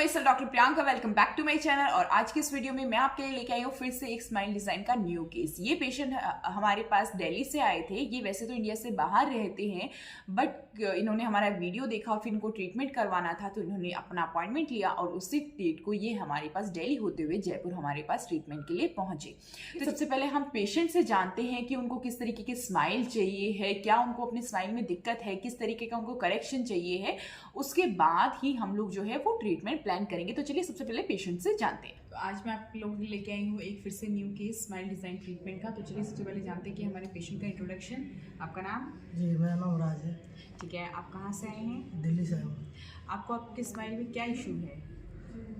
My self doctor Priyanka, welcome back to my channel. और आज की इस वीडियो में मैं आपके लिए लेके आई हूँ फिर से एक स्माइल डिजाइन का न्यू केस। ये पेशेंट हमारे पास दिल्ली से आए थे। ये वैसे तो इंडिया से बाहर रहते हैं, बट इन्होंने हमारा वीडियो देखा और फिर इनको ट्रीटमेंट करवाना था, तो इन्होंने अपना अपॉइंटमेंट लिया और उसी डेट को ये हमारे पास दिल्ली होते हुए जयपुर हमारे पास ट्रीटमेंट के लिए पहुंचे। तो सबसे पहले हम पेशेंट से जानते हैं कि उनको किस तरीके की स्माइल चाहिए है, क्या उनको अपनी स्माइल में दिक्कत है, किस तरीके का उनको करेक्शन चाहिए है। उसके बाद ही हम लोग जो है वो ट्रीटमेंट प्लान करेंगे। तो चलिए सबसे पहले पेशेंट से जानते हैं। तो आज मैं आप लोगों के लिए लेके आई हूँ एक फिर से new case smile design treatment का। तो चलिए सबसे पहले जानते हैं कि हमारे पेशेंट का इंट्रोडक्शन। आपका नाम? जी, मेरा नाम राज है। ठीक है, आप कहाँ से आए हैं? दिल्ली से आया हूँ। आपको आपके स्माइल में क्या इशू है?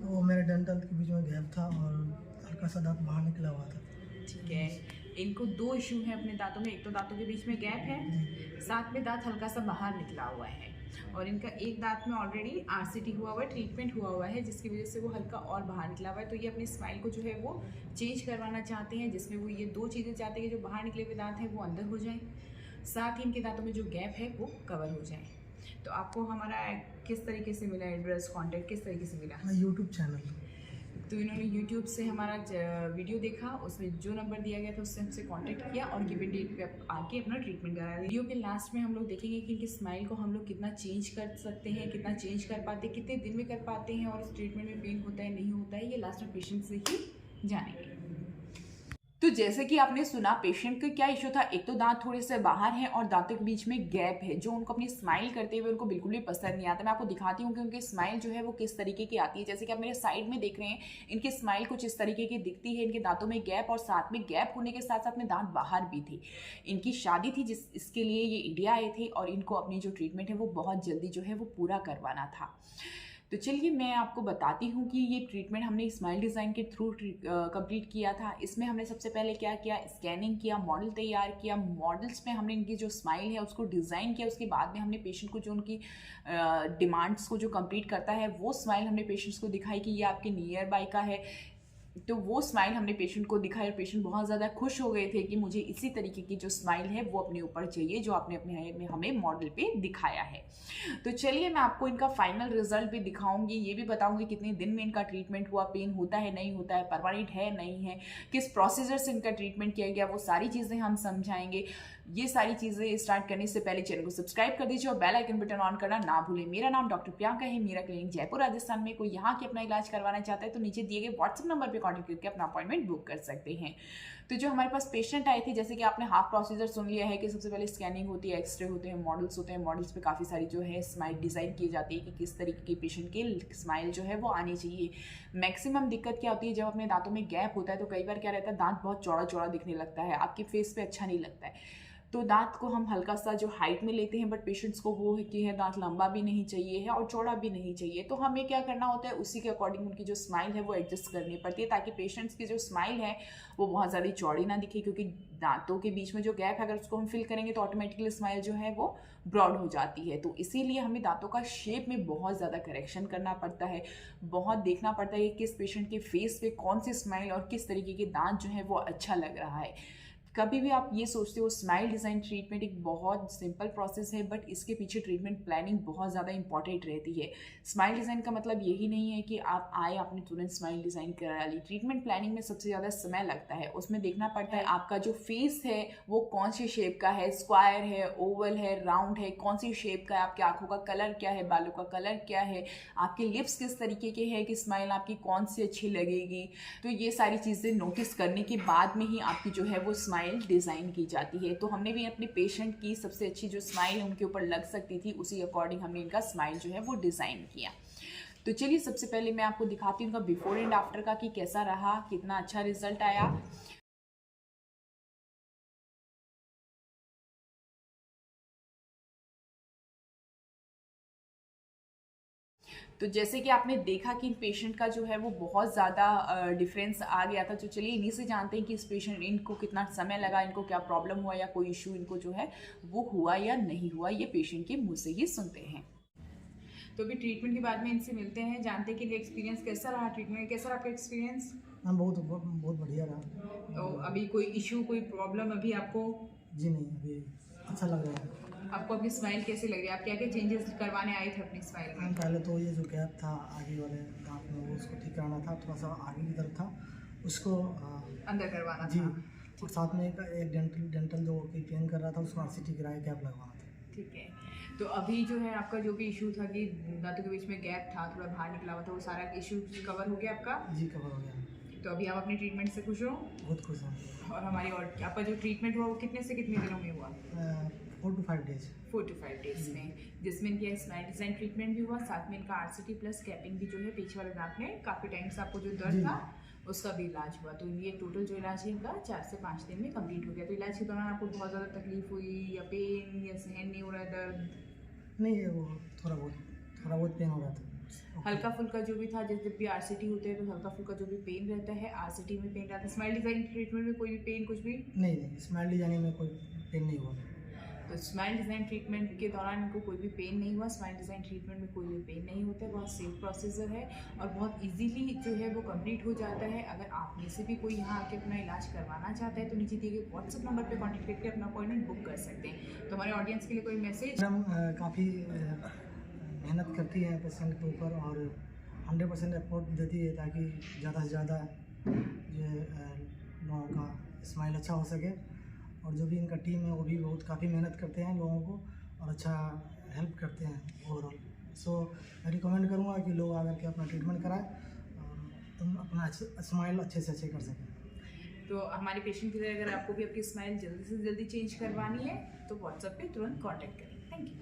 वो मेरे डेंटल के बीच में गैप था और हल्का सा दांत बाहर निकला हुआ था। ठीक है, इनको दो इशू हैं अपने दांतों में। एक तो दांतों के बीच में गैप है, साथ में दांत हल्का सा बाहर निकला हुआ है, और इनका एक दांत में ऑलरेडी आरसीटी हुआ हुआ है, ट्रीटमेंट हुआ हुआ है, जिसकी वजह से वो हल्का और बाहर निकला हुआ है। तो ये अपनी स्माइल को जो है वो चेंज करवाना चाहते हैं, जिसमें वो ये दो चीज़ें चाहते हैं कि जो बाहर निकले हुए दांत हैं वो अंदर हो जाए, साथ ही इनके दांतों में जो गैप है वो कवर हो जाए। तो आपको हमारा किस तरीके से मिला एड्रेस, कॉन्टैक्ट किस तरीके से मिला? YouTube channel. तो इन्होंने YouTube से हमारा वीडियो देखा, उसमें जो नंबर दिया गया था उससे हमसे कांटेक्ट किया और गिवन डेट पे आके अपना ट्रीटमेंट कराया। वीडियो के लास्ट में हम लोग देखेंगे कि इनकी स्माइल को हम लोग कितना चेंज कर सकते हैं, कितना चेंज कर पाते हैं, कितने दिन में कर पाते हैं, और इस ट्रीटमेंट में पेन होता है नहीं होता है, ये लास्ट में पेशेंट से ही जानेंगे। तो जैसे कि आपने सुना पेशेंट का क्या इशू था, एक तो दांत थोड़े से बाहर हैं और दांतों के बीच में गैप है, जो उनको अपनी स्माइल करते हुए उनको बिल्कुल भी पसंद नहीं आता। मैं आपको दिखाती हूँ कि उनकी स्माइल जो है वो किस तरीके की आती है। जैसे कि आप मेरे साइड में देख रहे हैं, इनकी स्माइल कुछ इस तरीके की दिखती है। इनके दांतों में गैप, और साथ में गैप होने के साथ साथ में दांत बाहर भी थे। इनकी शादी थी इसके लिए ये इंडिया आए थे, और इनको अपनी जो ट्रीटमेंट है वो बहुत जल्दी जो है वो पूरा करवाना था। तो चलिए मैं आपको बताती हूँ कि ये ट्रीटमेंट हमने स्माइल डिज़ाइन के थ्रू कंप्लीट किया था। इसमें हमने सबसे पहले क्या किया, स्कैनिंग किया, मॉडल तैयार किया, मॉडल्स में हमने इनकी जो स्माइल है उसको डिज़ाइन किया। उसके बाद में हमने पेशेंट को जो उनकी डिमांड्स को जो कंप्लीट करता है वो स्माइल हमने पेशेंट्स को दिखाई कि ये आपके नियर बाय का है। तो वो स्माइल हमने पेशेंट को दिखाई और पेशेंट बहुत ज़्यादा खुश हो गए थे कि मुझे इसी तरीके की जो स्माइल है वो अपने ऊपर चाहिए, जो आपने अपने हमें मॉडल पे दिखाया है। तो चलिए मैं आपको इनका फाइनल रिजल्ट भी दिखाऊंगी, ये भी बताऊंगी कितने दिन में इनका ट्रीटमेंट हुआ, पेन होता है नहीं होता है, परमानेंट है नहीं है, किस प्रोसीजर से इनका ट्रीटमेंट किया गया, वो सारी चीज़ें हम समझाएंगे। ये सारी चीज़ें स्टार्ट करने से पहले चैनल को सब्सक्राइब कर दीजिए और बेल आइकन बटन ऑन करना ना भूलें। मेरा नाम डॉक्टर प्रियंका है, मेरा क्लिनिक जयपुर राजस्थान में। कोई यहाँ के अपना इलाज करवाना चाहता है तो नीचे दिए गए व्हाट्सएप नंबर पर कॉन्टैक्ट करके अपना अपॉइंटमेंट बुक कर सकते हैं। तो जो हमारे पास पेशेंट आए थे, जैसे कि आपने हाफ प्रोसीजर सुन लिया है कि सबसे पहले स्कैनिंग होती है, एक्सरे होते हैं, मॉडल्स होते हैं, मॉडल्स पे काफ़ी सारी जो है स्माइल डिज़ाइन की जाती है कि किस तरीके की पेशेंट की स्माइल जो है वो आनी चाहिए। मैक्सिमम दिक्कत क्या होती है, जब अपने दांतों में गैप होता है तो कई बार क्या रहता है, दांत बहुत चौड़ा चौड़ा दिखने लगता है, आपके फेस पे अच्छा नहीं लगता है। तो दांत को हम हल्का सा जो हाइट में लेते हैं, बट पेशेंट्स को वो है कि है दांत लंबा भी नहीं चाहिए है और चौड़ा भी नहीं चाहिए। तो हमें क्या करना होता है, उसी के अकॉर्डिंग उनकी जो स्माइल है वो एडजस्ट करनी पड़ती है, ताकि पेशेंट्स की जो स्माइल है वो बहुत ज़्यादा चौड़ी ना दिखे, क्योंकि दांतों के बीच में जो गैप है अगर उसको हम फिल करेंगे तो ऑटोमेटिकली स्माइल जो है वो ब्रॉड हो जाती है। तो इसीलिए हमें दांतों का शेप में बहुत ज़्यादा करेक्शन करना पड़ता है, बहुत देखना पड़ता है कि किस पेशेंट के फेस पे कौन सी स्माइल और किस तरीके के दांत जो है वो अच्छा लग रहा है। कभी भी आप ये सोचते हो स्माइल डिज़ाइन ट्रीटमेंट एक बहुत सिंपल प्रोसेस है, बट इसके पीछे ट्रीटमेंट प्लानिंग बहुत ज़्यादा इंपॉर्टेंट रहती है। स्माइल डिज़ाइन का मतलब यही नहीं है कि आप आए आपने तुरंत स्माइल डिज़ाइन करा ली। ट्रीटमेंट प्लानिंग में सबसे ज़्यादा समय लगता है, उसमें देखना पड़ता है आपका जो फेस है वो कौन सी शेप का है, स्क्वायर है, ओवल है, राउंड है, कौन सी शेप का है, आपकी आँखों का कलर क्या है, बालों का कलर क्या है, आपके लिप्स किस तरीके के हैं कि स्माइल आपकी कौन सी अच्छी लगेगी। तो ये सारी चीज़ें नोटिस करने के बाद में ही आपकी जो है वो स्माइल डिज़ाइन की जाती है। तो हमने भी अपने पेशेंट की सबसे अच्छी जो स्माइल उनके ऊपर लग सकती थी, उसी अकॉर्डिंग हमने इनका स्माइल जो है वो डिज़ाइन किया। तो चलिए सबसे पहले मैं आपको दिखाती हूँ उनका बिफोर एंड आफ्टर का कि कैसा रहा, कितना अच्छा रिजल्ट आया। तो जैसे कि आपने देखा कि पेशेंट का जो है वो बहुत ज़्यादा डिफरेंस आ गया था। तो चलिए इन्हीं से जानते हैं कि इस पेशेंट इनको कितना समय लगा, इनको क्या प्रॉब्लम हुआ या कोई इशू इनको जो है वो हुआ या नहीं हुआ, ये पेशेंट के मुंह से ही सुनते हैं। तो अभी ट्रीटमेंट के बाद में इनसे मिलते हैं, जानते हैं कि एक्सपीरियंस कैसा रहा, ट्रीटमेंट कैसा रहा आपका एक्सपीरियंस? हाँ, बहुत बढ़िया रहा। तो अभी कोई इशू कोई प्रॉब्लम अभी आपको? जी नहीं, अभी अच्छा लग रहा है। आपको अपनी स्माइल कैसी लग रही है? आप क्या क्या चेंजेस करवाने आए थे अपनी स्माइल में? पहले तो ये जो गैप था आगे वाले दांत में वो उसको ठीक कराना था, थोड़ा सा आगे की तरफ था उसको अंदर करवाना जी। था। और साथ में एक डेंटल जो कि पेन कर रहा था उसको RCT कराया, गैप लगवाना था। ठीक है, तो अभी जो है आपका जो भी इशू था कि दांतों के बीच में गैप था, थोड़ा बाहर निकला हुआ था, वो सारा इशू कवर हो गया आपका? जी कवर हो गया। तो अभी आप अपने ट्रीटमेंट से खुश हो? बहुत खुश हैं। और हमारी और आपका जो ट्रीटमेंट हुआ वो कितने से कितने दिनों में हुआ? 4 to 5 डेज। 4 to 5 डेज में, जिसमें इनका स्माइल डिज़ाइन ट्रीटमेंट भी हुआ, साथ में इनका RCT प्लस कैपिंग भी जो है पीछे वाले दांत में काफ़ी टाइम से आपको जो दर्द था उसका भी इलाज हुआ। तो ये टोटल जो इलाज है इनका 4 से 5 दिन में कंप्लीट हो गया। तो इलाज के दौरान आपको बहुत ज़्यादा तकलीफ हुई या पेन या सहन नहीं हो रहा है दर्द? नहीं, वो थोड़ा बहुत पेन हो रहा था। हल्का फुल्का जो भी था, जैसे जब भी RCT होते हैं तो हल्का फुल्का जो भी पेन रहता है RCT में पेन रहता है। स्माइल डिज़ाइन ट्रीटमेंट में कोई भी पेन कुछ भी नहीं, स्माइल डिजाइनिंग में कोई पेन नहीं हुआ। तो स्माइल डिज़ाइन ट्रीटमेंट के दौरान इनको कोई भी पेन नहीं हुआ। स्माइल डिज़ाइन ट्रीटमेंट में कोई भी पेन नहीं होता है, बहुत सेफ प्रोसीजर है और बहुत इजीली जो है वो कंप्लीट हो जाता है। अगर आप में से भी कोई यहाँ आके अपना इलाज करवाना चाहता है तो नीचे दिए गए व्हाट्सएप नंबर पे कांटेक्ट करके अपना अपॉइंटमेंट बुक कर सकते हैं। तो हमारे ऑडियंस के लिए कोई मैसेज? मैडम काफ़ी मेहनत करती है पेशेंट के ऊपर और 100% एफर्ट देती है ताकि ज़्यादा से ज़्यादा जो लोगों का स्माइल अच्छा हो सके। और जो भी इनका टीम है वो भी काफ़ी मेहनत करते हैं लोगों को और अच्छा हेल्प करते हैं ओवरऑल। सो मैं रिकमेंड करूँगा कि लोग आकर के अपना ट्रीटमेंट कराएं और अपना स्माइल अच्छे से अच्छे कर सकें। तो हमारे पेशेंट की तरह अगर आपको भी आपकी स्माइल जल्दी से जल्दी चेंज करवानी है तो व्हाट्सएप पे तुरंत कांटेक्ट करें। Thank you.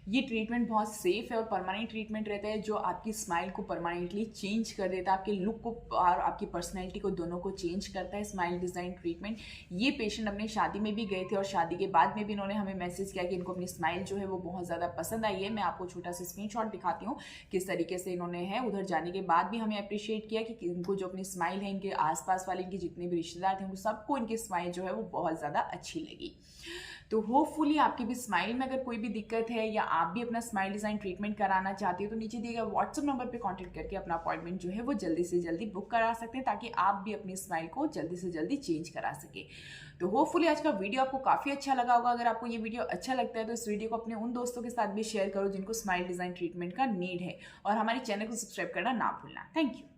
ये ट्रीटमेंट बहुत सेफ है और परमानेंट ट्रीटमेंट रहता है जो आपकी स्माइल को परमानेंटली चेंज कर देता है, आपके लुक को और आपकी पर्सनैलिटी को दोनों को चेंज करता है स्माइल डिज़ाइन ट्रीटमेंट। ये पेशेंट अपने शादी में भी गए थे और शादी के बाद में भी इन्होंने हमें मैसेज किया कि इनको अपनी स्माइल जो है वो बहुत ज़्यादा पसंद आई है। मैं आपको छोटा सा स्क्रीनशॉट दिखाती हूँ किस तरीके से इन्होंने है। उधर जाने के बाद भी हमें अप्रिशिएट किया कि इनको जो अपनी स्माइल है, इनके आसपास वाले इनके जितने भी रिश्तेदार थे उनको सबको इनकी स्माइल जो है वो बहुत ज़्यादा अच्छी लगी। तो होपफुली आपकी भी स्माइल में अगर कोई भी दिक्कत है या आप भी अपना स्माइल डिज़ाइन ट्रीटमेंट कराना चाहते हो तो नीचे दिए गए व्हाट्सएप नंबर पे कांटेक्ट करके अपना अपॉइंटमेंट जो है वो जल्दी से जल्दी बुक करा सकते हैं ताकि आप भी अपनी स्माइल को जल्दी से जल्दी चेंज करा सके। तो होपफुली आज का वीडियो आपको काफ़ी अच्छा लगा होगा। अगर आपको ये वीडियो अच्छा लगता है तो इस वीडियो को अपने उन दोस्तों के साथ भी शेयर करो जिनको स्माइल डिज़ाइन ट्रीटमेंट का नीड है और हमारे चैनल को सब्सक्राइब करना ना भूलना। Thank you.